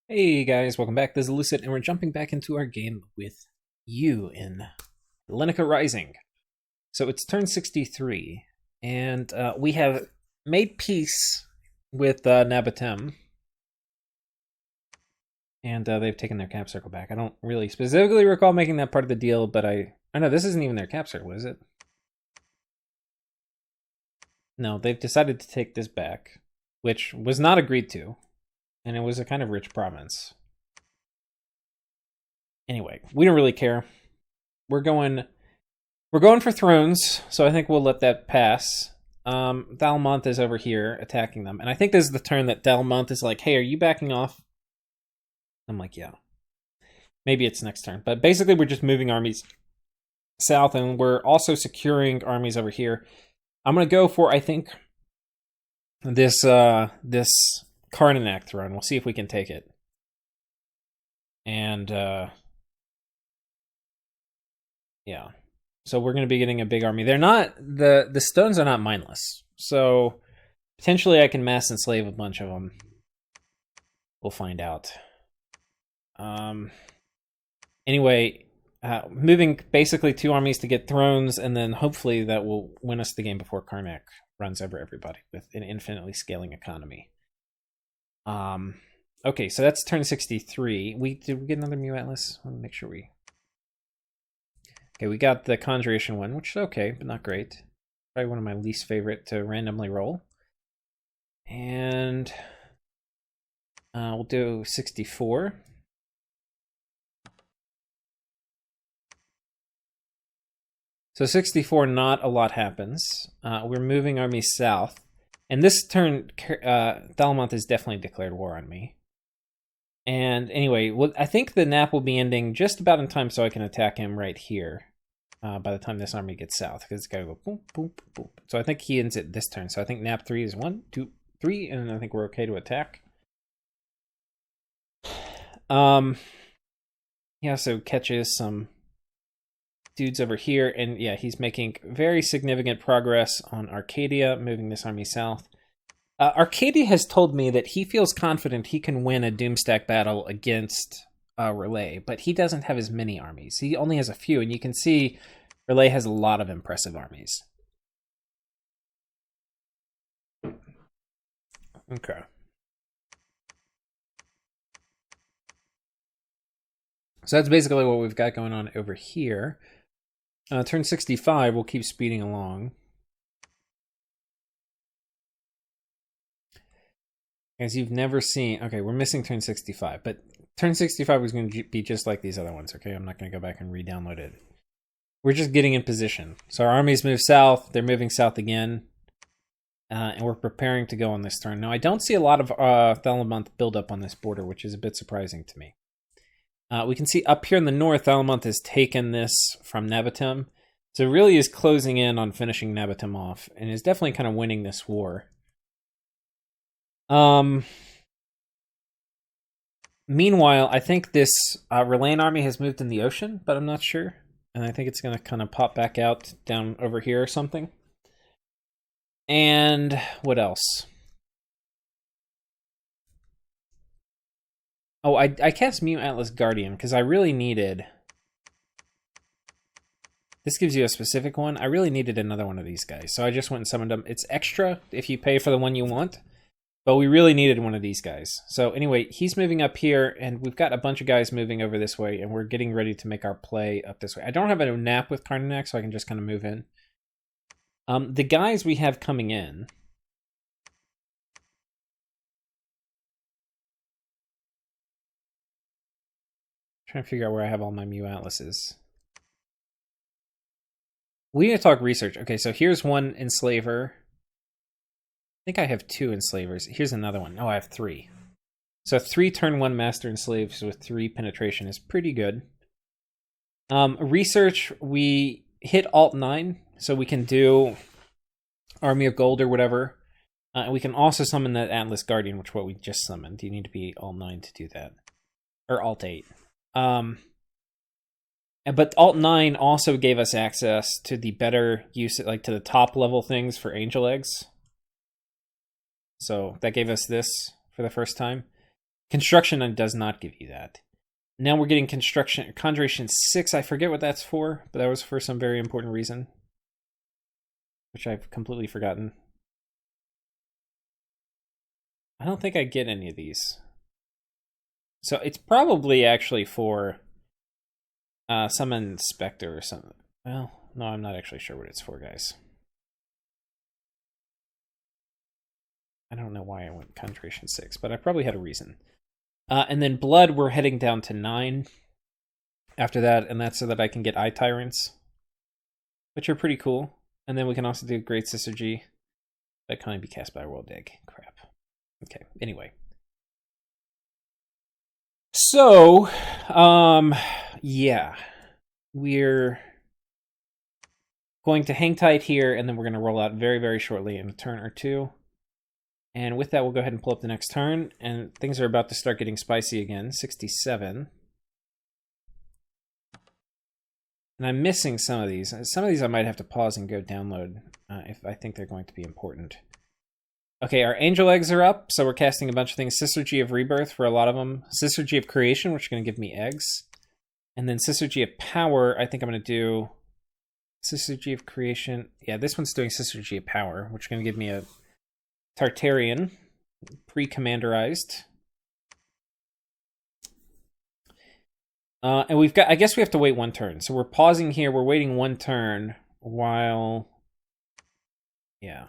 Hey guys, welcome back. This is Lucid, and we're jumping back into our game with you in Hellenika Rising. So it's turn 63, and we have made peace with Nabatem, and they've taken their cap circle back. I don't really specifically recall making that part of the deal, but I know this isn't even their cap circle, is it? No, they've decided to take this back, which was not agreed to, and it was a kind of rich province. Anyway, we don't really care. We're going for thrones, so I think we'll let that pass. Bellmonth is over here attacking them, and I think this is the turn that Bellmonth is like, "Hey, are you backing off?" I'm like, "Yeah." Maybe it's next turn, but basically we're just moving armies south, and we're also securing armies over here. I'm gonna go for, I think, this Karnaac throne. We'll see if we can take it, and yeah. So we're going to be getting a big army. They're not the stones are not mindless. So potentially I can mass enslave a bunch of them. We'll find out. Anyway, moving basically two armies to get thrones, and then hopefully that will win us the game before Karnaac runs over everybody with an infinitely scaling economy. Okay, so that's turn 63. Did we get another Mu Atlas? I want to make sure we. Okay, we got the Conjuration one, which is okay, but not great. Probably one of my least favorite to randomly roll. And we'll do 64. So 64, not a lot happens. We're moving armies south. And this turn, Bellmonth has definitely declared war on me. And anyway, I think the nap will be ending just about in time so I can attack him right here by the time this army gets south. Because it's got to go boom, boom, boom. So I think he ends it this turn. So I think nap 3 is 1, 2, 3, and I think we're okay to attack. He also catches some dudes over here, and yeah, he's making very significant progress on Arcadia, moving this army south. Arcadia has told me that he feels confident he can win a Doomstack battle against Relay, but he doesn't have as many armies. He only has a few, and you can see Relay has a lot of impressive armies. Okay. So that's basically what we've got going on over here. Turn 65, we'll keep speeding along. As you've never seen, okay, we're missing turn 65, but turn 65 was going to be just like these other ones, okay? I'm not going to go back and re-download it. We're just getting in position. So our armies move south, they're moving south again, and we're preparing to go on this turn. Now, I don't see a lot of Bellmonth build up on this border, which is a bit surprising to me. We can see up here in the north, Bellmonth has taken this from Nabatem, so it really is closing in on finishing Nabatem off, and is definitely kind of winning this war. Meanwhile, I think this Relayan army has moved in the ocean, but I'm not sure. And I think it's going to kind of pop back out down over here or something. And what else? Oh, I cast Mu Atlas Guardian because I really needed... This gives you a specific one. I really needed another one of these guys, so I just went and summoned them. It's extra if you pay for the one you want. But we really needed one of these guys. So anyway, he's moving up here, and we've got a bunch of guys moving over this way, and we're getting ready to make our play up this way. I don't have a nap with Karnaac, so I can just kind of move in. The guys we have coming in... Trying to figure out where I have all my Mu Atlases. We need to talk research. Okay, so here's one enslaver. I think I have 2 enslavers. Here's another one. Oh, I have 3. So 3 turn 1 master enslaves with 3 penetration is pretty good. Research, we hit Alt 9, so we can do Army of Gold or whatever. We can also summon that Atlas Guardian, which is what we just summoned. You need to be Alt 9 to do that. Or Alt 8. But Alt 9 also gave us access to the better use, like to the top level things for Angel Eggs. So that gave us this for the first time. Construction does not give you that. Now we're getting Conjuration 6. I forget what that's for, but that was for some very important reason, which I've completely forgotten. I don't think I get any of these. So it's probably actually for Summon Spectre or something. Well, no, I'm not actually sure what it's for, guys. I don't know why I went Conjuration 6, but I probably had a reason. And then Blood, we're heading down to 9 after that, and that's so that I can get Eye Tyrants, which are pretty cool. And then we can also do Great Sister G. That can only be cast by World Egg. Crap. Okay, anyway. So, yeah. We're going to hang tight here, and then we're going to roll out very, very shortly in a turn or two. And with that, we'll go ahead and pull up the next turn, and things are about to start getting spicy again. 67. And I'm missing some of these. Some of these I might have to pause and go download if I think they're going to be important. Okay, our Angel Eggs are up, so we're casting a bunch of things. Sister G of Rebirth for a lot of them. Sister G of Creation, which is going to give me eggs. And then Sister G of Power, I think I'm going to do Sister G of Creation. Yeah, this one's doing Sister G of Power, which is going to give me a Tartarian, pre-commanderized. And we've got, I guess we have to wait one turn. So we're pausing here, we're waiting one turn while, yeah.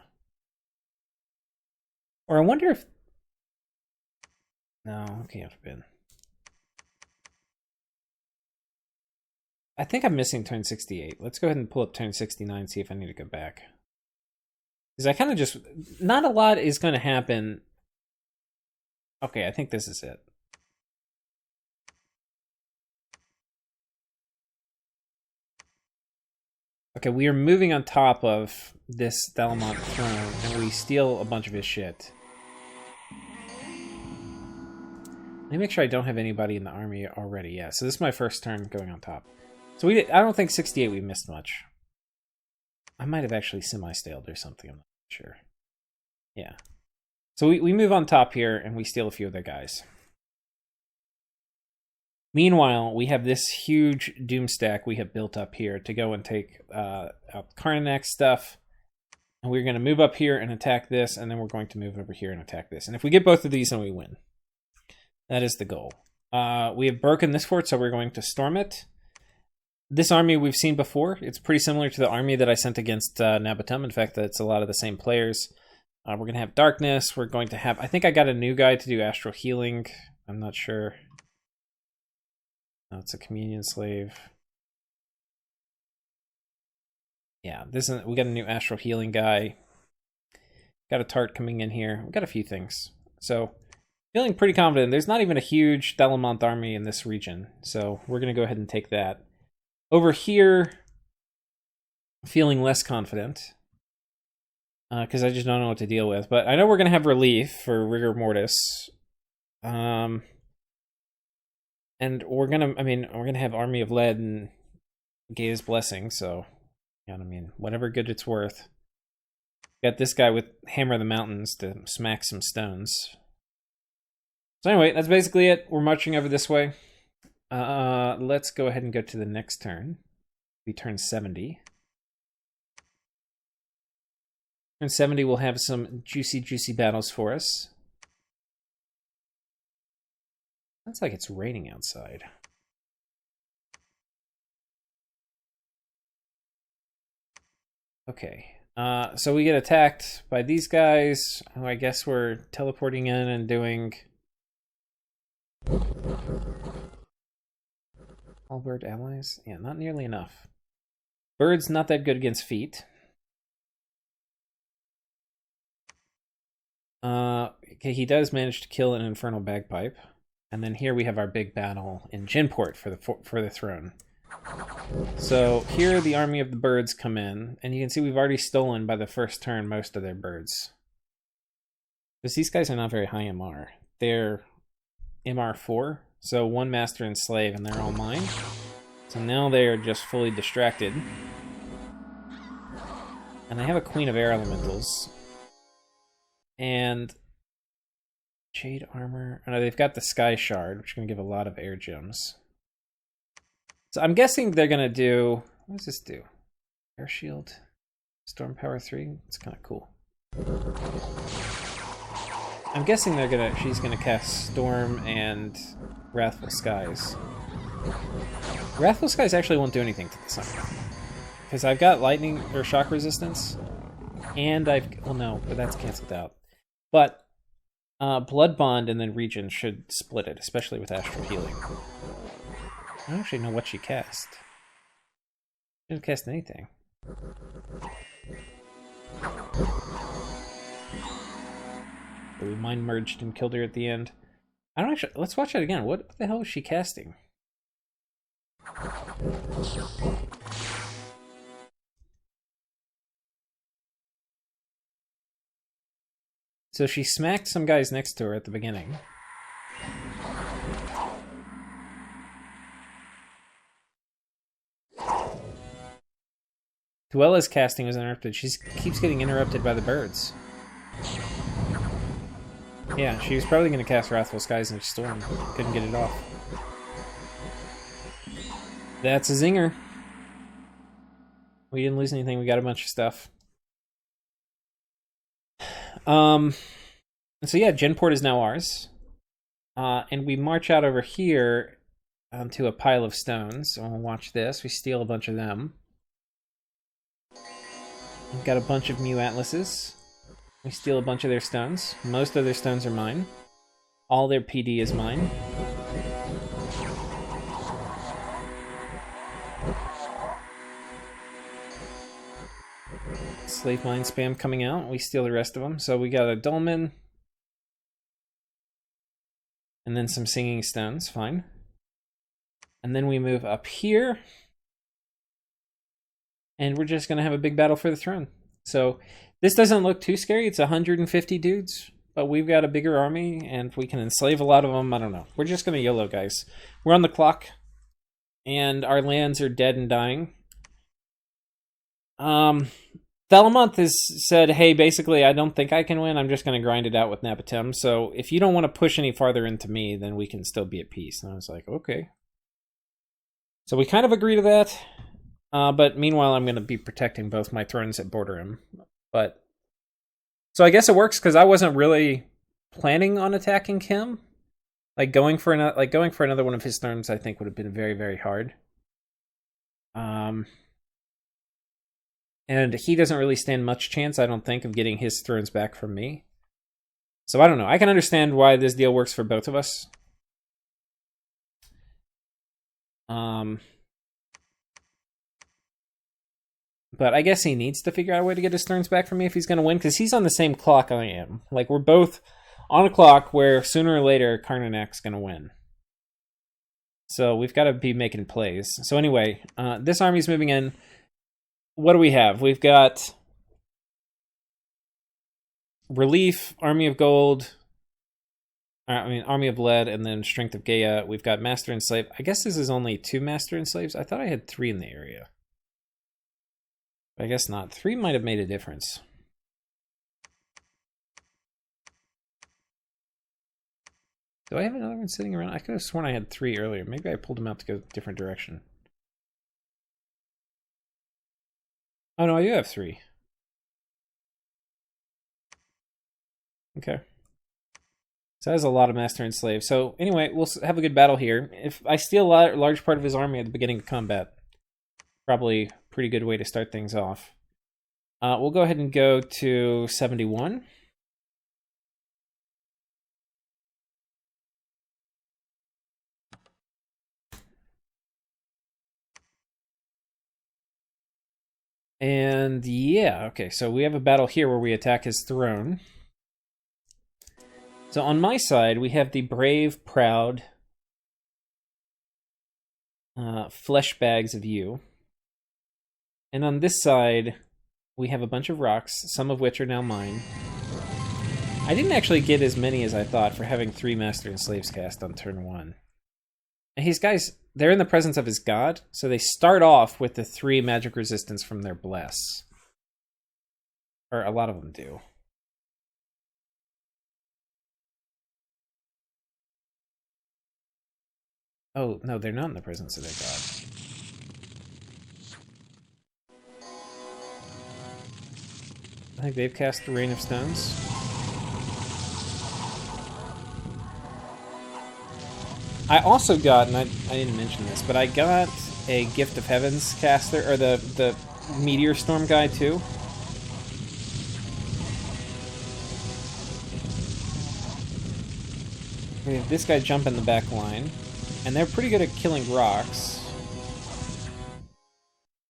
Or I wonder if, no, okay, I've been. I think I'm missing turn 68. Let's go ahead and pull up turn 69, see if I need to go back. Because I kind of just, not a lot is going to happen. Okay, I think this is it. Okay, we are moving on top of this Bellmonth throne, and we steal a bunch of his shit. Let me make sure I don't have anybody in the army already. Yeah, so this is my first turn going on top. So I don't think 68 we missed much. I might have actually semi-staled or something, I'm not sure. Yeah. So we move on top here, and we steal a few of their guys. Meanwhile, we have this huge doom stack we have built up here to go and take out Karnaac stuff. And we're going to move up here and attack this, and then we're going to move over here and attack this. And if we get both of these, then we win. That is the goal. We have broken this fort, so we're going to storm it. This army we've seen before. It's pretty similar to the army that I sent against Nabatum. In fact, it's a lot of the same players. We're going to have Darkness. We're going to have... I think I got a new guy to do Astral Healing. I'm not sure. No, it's a Communion Slave. Yeah, we got a new Astral Healing guy. Got a Tart coming in here. We got a few things. So, feeling pretty confident. There's not even a huge Bellmonth army in this region. So, we're going to go ahead and take that. Over here, feeling less confident. Because I just don't know what to deal with. But I know we're going to have relief for Rigor Mortis. And we're going to have Army of Lead and Gaia's Blessing. So, yeah, I mean, whatever good it's worth. Got this guy with Hammer of the Mountains to smack some stones. So anyway, that's basically it. We're marching over this way. Let's go ahead and go to the next turn. We turn 70. Turn 70 will have some juicy battles for us. Sounds like it's raining outside. Okay. So we get attacked by these guys. Oh, I guess we're teleporting in and doing... All bird allies? Yeah, not nearly enough. Bird's not that good against feet. Okay, he does manage to kill an Infernal Bagpipe. And then here we have our big battle in Jinport for the throne. So here the army of the birds come in, and you can see we've already stolen by the first turn most of their birds. Because these guys are not very high MR. They're MR4, so one master and slave, and they're all mine. So now they are just fully distracted. And I have a Queen of Air Elementals. And Jade armor. Oh, no, they've got the Sky Shard, which is going to give a lot of air gems. So I'm guessing they're going to do... What does this do? Air Shield. Storm Power 3. It's kind of cool. I'm guessing she's gonna cast Storm and Wrathful Skies. Wrathful Skies actually won't do anything to the sun. Because I've got lightning or shock resistance. And well no, but that's cancelled out. But Blood Bond and then Regen should split it, especially with Astral Healing. I don't actually know what she cast. She didn't cast anything. We mind merged and killed her at the end. I don't actually. Let's watch it again. What the hell was she casting? So she smacked some guys next to her at the beginning. Tuella's casting was interrupted. She keeps getting interrupted by the birds. Yeah, she was probably going to cast Wrathful Skies and Storm. Couldn't get it off. That's a zinger. We didn't lose anything. We got a bunch of stuff. So yeah, Genport is now ours. And we march out over here onto a pile of stones. So we'll watch this. We steal a bunch of them. We've got a bunch of Mew Atlases. We steal a bunch of their stones. Most of their stones are mine. All their PD is mine. Slave mine spam coming out. We steal the rest of them. So we got a dolmen. And then some singing stones. Fine. And then we move up here. And we're just going to have a big battle for the throne. So this doesn't look too scary. It's 150 dudes. But we've got a bigger army. And we can enslave a lot of them. I don't know. We're just going to YOLO, guys. We're on the clock. And our lands are dead and dying. Bellmonth has said, hey, basically, I don't think I can win. I'm just going to grind it out with Napatem. So if you don't want to push any farther into me, then we can still be at peace. And I was like, okay. So we kind of agree to that. But meanwhile, I'm going to be protecting both my thrones at Borderim. But so I guess it works because I wasn't really planning on attacking him. Like going for another one of his thrones, I think would have been very, very hard. And he doesn't really stand much chance, I don't think, of getting his thrones back from me. So I don't know. I can understand why this deal works for both of us. But I guess he needs to figure out a way to get his thrones back from me if he's going to win, because he's on the same clock I am. Like, we're both on a clock where sooner or later Karnaac's going to win. So we've got to be making plays. So anyway, this army's moving in. What do we have? We've got Relief, Army of Gold, Army of Lead, and then Strength of Gaia. We've got Master and Slave. I guess this is only 2 Master and Slaves. I thought I had 3 in the area. But I guess not. 3 might have made a difference. Do I have another one sitting around? I could have sworn I had 3 earlier. Maybe I pulled them out to go a different direction. Oh no, I do have 3. Okay. So that's a lot of Master and Slave. So anyway, we'll have a good battle here. If I steal a large part of his army at the beginning of combat, probably a pretty good way to start things off. We'll go ahead and go to 71. And yeah, okay, so we have a battle here where we attack his throne. So on my side, we have the brave, proud flesh bags of you. And on this side, we have a bunch of rocks, some of which are now mine. I didn't actually get as many as I thought for having 3 Master and Slaves cast on turn 1. And these guys, they're in the presence of his god, so they start off with the 3 magic resistance from their bless. Or a lot of them do. Oh, no, they're not in the presence of their god. I think they've cast the Rain of Stones. I also got, and I didn't mention this, but I got a Gift of Heaven's caster, or the Meteor Storm guy too. We have this guy jump in the back line, and they're pretty good at killing rocks.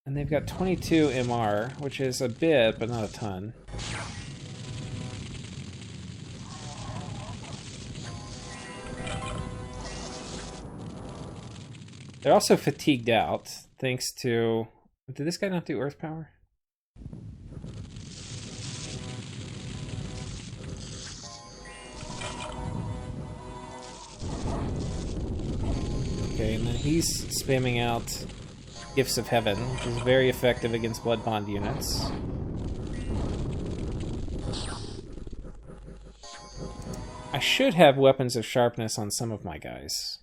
And they've got 22 MR, which is a bit, but not a ton. They're also fatigued out, thanks to... Did this guy not do Earth Power? Okay, and then he's spamming out Gifts of Heaven, which is very effective against Blood Bond units. I should have Weapons of Sharpness on some of my guys.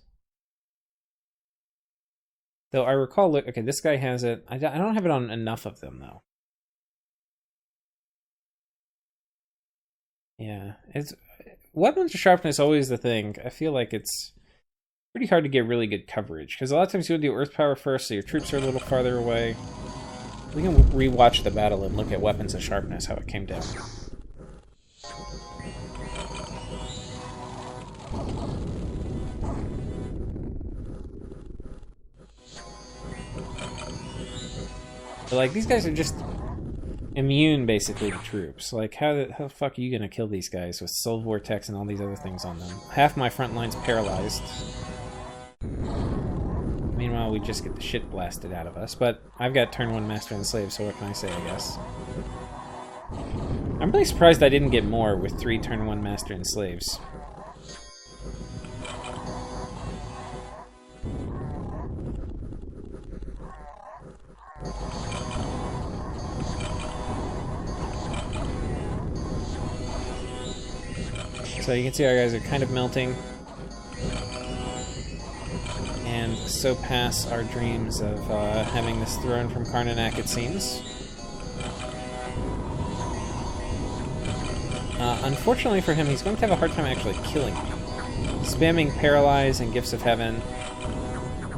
Though I recall, look, okay, this guy has it. I don't have it on enough of them, though. Yeah, it's Weapons of Sharpness always the thing. I feel like it's pretty hard to get really good coverage, because a lot of times you'll do Earth Power first, so your troops are a little farther away. We can rewatch the battle and look at Weapons of Sharpness, how it came down. But, like, these guys are just immune, basically, to troops. Like, how the fuck are you gonna kill these guys with Soul Vortex and all these other things on them? Half my front line's paralyzed. Meanwhile, we just get the shit blasted out of us. But I've got turn 1 Master and Slave, so what can I say, I guess? I'm really surprised I didn't get more with 3 turn 1 Master and Slaves. So you can see our guys are kind of melting. And so pass our dreams of having this throne from Karnaac, it seems. Unfortunately for him, he's going to have a hard time actually killing me. Spamming Paralyze and Gifts of Heaven.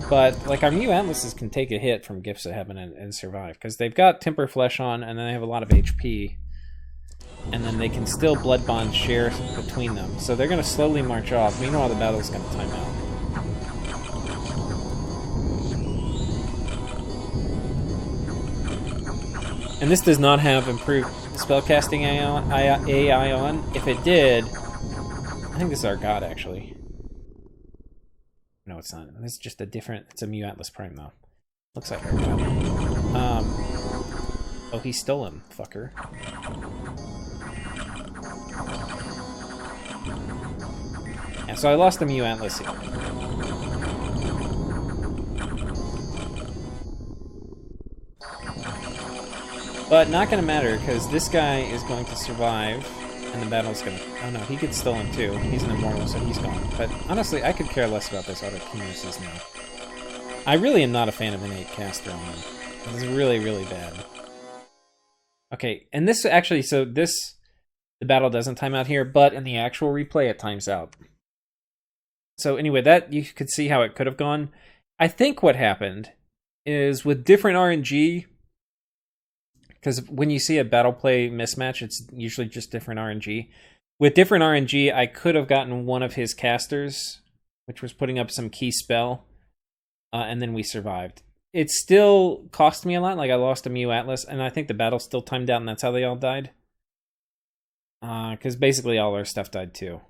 But, like, our Mew Atlases can take a hit from Gifts of Heaven and survive. Because they've got Temper Flesh on, and then they have a lot of HP. And then they can still Blood Bond share between them. So they're going to slowly march off. Meanwhile, the battle's going to time out. And this does not have improved spellcasting AI on. If it did, I think this is our god, actually. No, it's not. It's just a different... It's a Mew Atlas Prime, though. Looks like our god. Oh, he stole him, fucker. Yeah, so I lost the Mew Atlas here. But not going to matter, because this guy is going to survive, and the battle's going to... Oh no, he gets stolen too. He's an immortal, so he's gone. But honestly, I could care less about this autokinesis now. I really am not a fan of innate caster on him. This is really, really bad. Okay, and this actually... So this... The battle doesn't time out here, but in the actual replay, it times out. So anyway, that you could see how it could have gone. I think what happened is with different RNG... Because when you see a battle play mismatch, it's usually just different RNG. With different RNG, I could have gotten one of his casters, which was putting up some key spell, and then we survived. It still cost me a lot, like I lost a Mew Atlas, and I think the battle still timed out, and that's how they all died. Because basically all our stuff died too.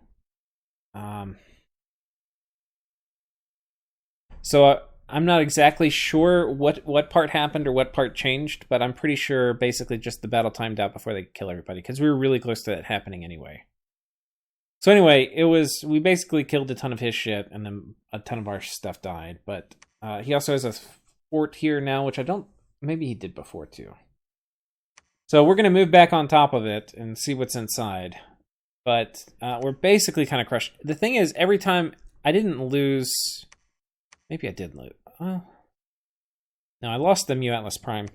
So I'm not exactly sure what part happened or what part changed, but I'm pretty sure basically just the battle timed out before they kill everybody, because we were really close to that happening anyway. So anyway, we basically killed a ton of his shit, and then a ton of our stuff died, but he also has a fort here now, which I don't... Maybe he did before too. So we're going to move back on top of it and see what's inside. But we're basically kind of crushed. The thing is, every time I didn't lose... Maybe I did loot. Oh. No, I lost the Mu Atlas Prime.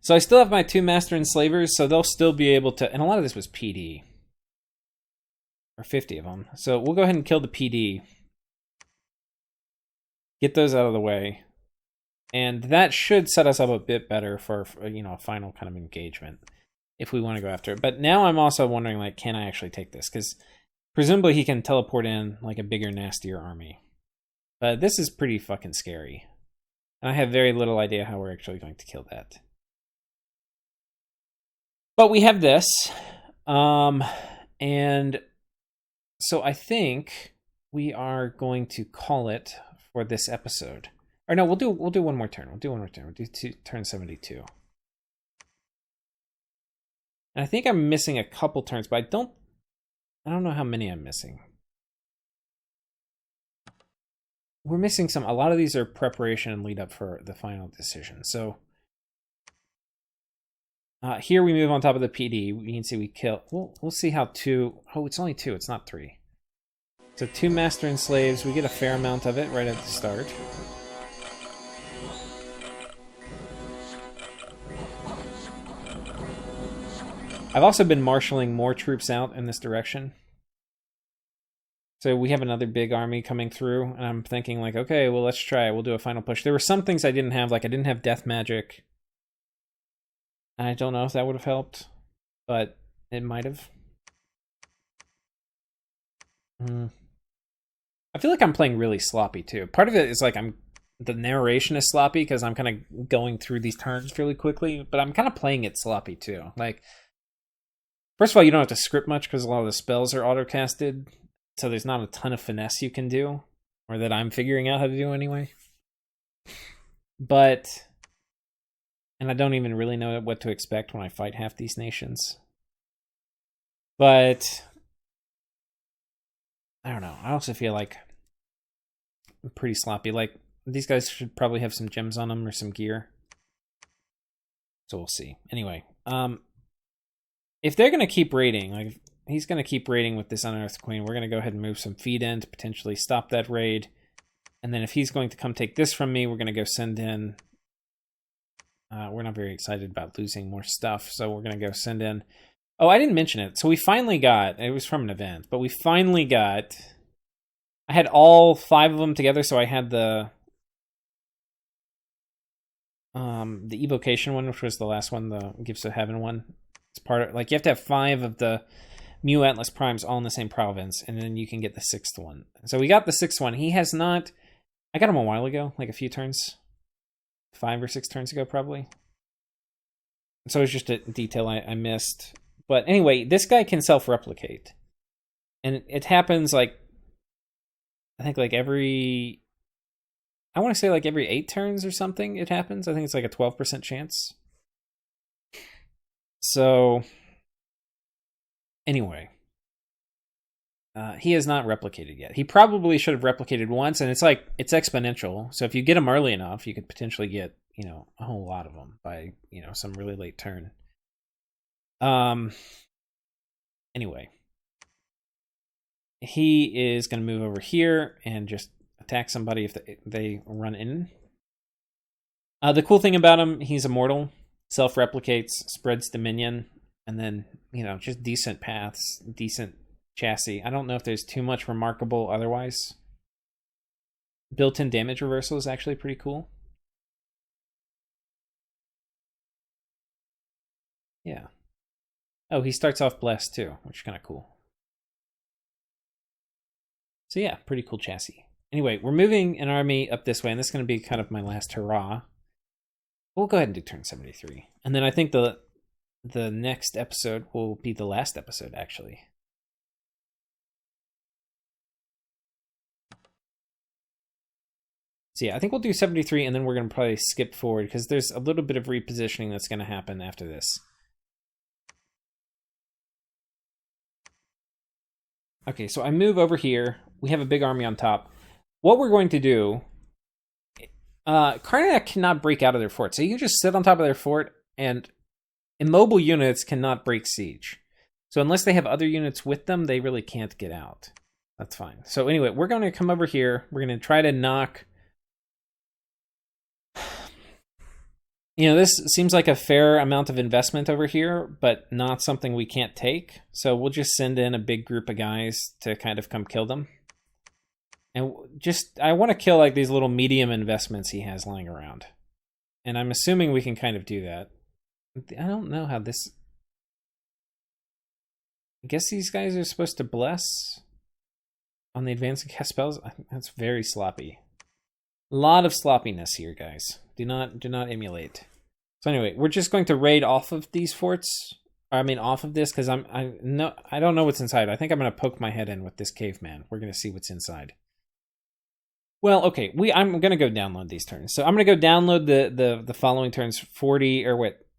So I still have my 2 Master Enslavers, so they'll still be able to... And a lot of this was PD. Or 50 of them. So we'll go ahead and kill the PD. Get those out of the way. And that should set us up a bit better for a final kind of engagement. If we want to go after it. But now I'm also wondering, like, can I actually take this? Because presumably he can teleport in, like, a bigger, nastier army. But this is pretty fucking scary. And I have very little idea how we're actually going to kill that. But we have this. And so I think we are going to call it for this episode. Or no, we'll do one more turn. We'll do turn 72. And I think I'm missing a couple turns, but I don't know how many I'm missing. We're missing some. A lot of these are preparation and lead up for the final decision. So here we move on top of the PD. You can see we kill. We'll see how 2. Oh, it's only 2. It's not 3. So 2 Master Enslaves. We get a fair amount of it right at the start. I've also been marshaling more troops out in this direction. So we have another big army coming through, and I'm thinking like, okay, well, let's try it. We'll do a final push. There were some things I didn't have, like I didn't have death magic. I don't know if that would have helped, but it might have. I feel like I'm playing really sloppy too. Part of it is like the narration is sloppy because I'm kind of going through these turns really quickly, but I'm kind of playing it sloppy too. Like, first of all, you don't have to script much because a lot of the spells are auto-casted. So there's not a ton of finesse you can do, or that I'm figuring out how to do anyway. But, and I don't even really know what to expect when I fight half these nations. But, I don't know. I also feel like I'm pretty sloppy. Like, these guys should probably have some gems on them or some gear. So we'll see. Anyway, if they're going to keep raiding, like, he's going to keep raiding with this Unearthed Queen. We're going to go ahead and move some feet in to potentially stop that raid. And then if he's going to come take this from me, we're going to go send in... we're not very excited about losing more stuff, so we're going to go send in... Oh, I didn't mention it. So we finally got... It was from an event, but we finally got... I had all 5 of them together, so I had the evocation one, which was the last one, the Gifts of Heaven one. It's part of... Like, you have to have 5 of the Mu Atlas Primes all in the same province, and then you can get the 6th one. So we got the 6th one. He has not... I got him a while ago, like a few turns. 5 or 6 turns ago, probably. So it's just a detail I missed. But anyway, this guy can self-replicate. And it happens like... I think like every... I want to say like every 8 turns or something it happens. I think it's like a 12% chance. So... Anyway, he has not replicated yet. He probably should have replicated once, and it's like, it's exponential. So if you get him early enough, you could potentially get, a whole lot of them by, some really late turn. Anyway, he is going to move over here and just attack somebody if they run in. The cool thing about him, he's immortal, self-replicates, spreads dominion. And then, just decent paths, decent chassis. I don't know if there's too much remarkable otherwise. Built-in damage reversal is actually pretty cool. Yeah. Oh, he starts off blessed too, which is kind of cool. So yeah, pretty cool chassis. Anyway, we're moving an army up this way, and this is going to be kind of my last hurrah. We'll go ahead and do turn 73. And then I think the next episode will be the last episode, actually. So yeah, I think we'll do 73, and then we're going to probably skip forward, because there's a little bit of repositioning that's going to happen after this. Okay, so I move over here. We have a big army on top. What we're going to do... Karnaac cannot break out of their fort, so you can just sit on top of their fort, and... Immobile units cannot break siege. So unless they have other units with them, they really can't get out. That's fine. So anyway, we're going to come over here. We're going to try to knock... this seems like a fair amount of investment over here, but not something we can't take. So we'll just send in a big group of guys to kind of come kill them. And I want to kill like these little medium investments he has lying around. And I'm assuming we can kind of do that. I don't know how this... I guess these guys are supposed to bless on the advance and cast spells. I think that's very sloppy. A lot of sloppiness here, guys. Do not emulate. So anyway, we're just going to raid off of these forts. I mean, off of this, because I don't know what's inside. I think I'm going to poke my head in with this caveman. We're going to see what's inside. Well, okay, I'm going to go download these turns. So I'm going to go download the following turns,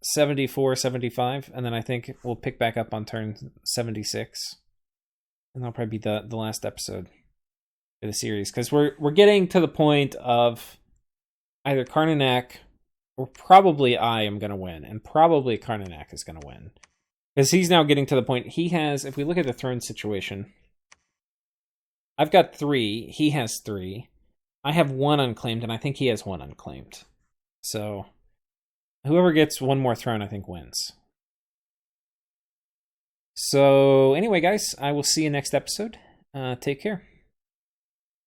74, 75, and then I think we'll pick back up on turn 76. And that'll probably be the last episode of the series, because we're getting to the point of either Karnaac or probably I am going to win, and probably Karnaac is going to win. Because he's now getting to the point, he has, if we look at the throne situation, I've got 3, he has 3. I have 1 unclaimed, and I think he has 1 unclaimed. So, whoever gets 1 more throne, I think, wins. So, anyway, guys, I will see you next episode. Take care.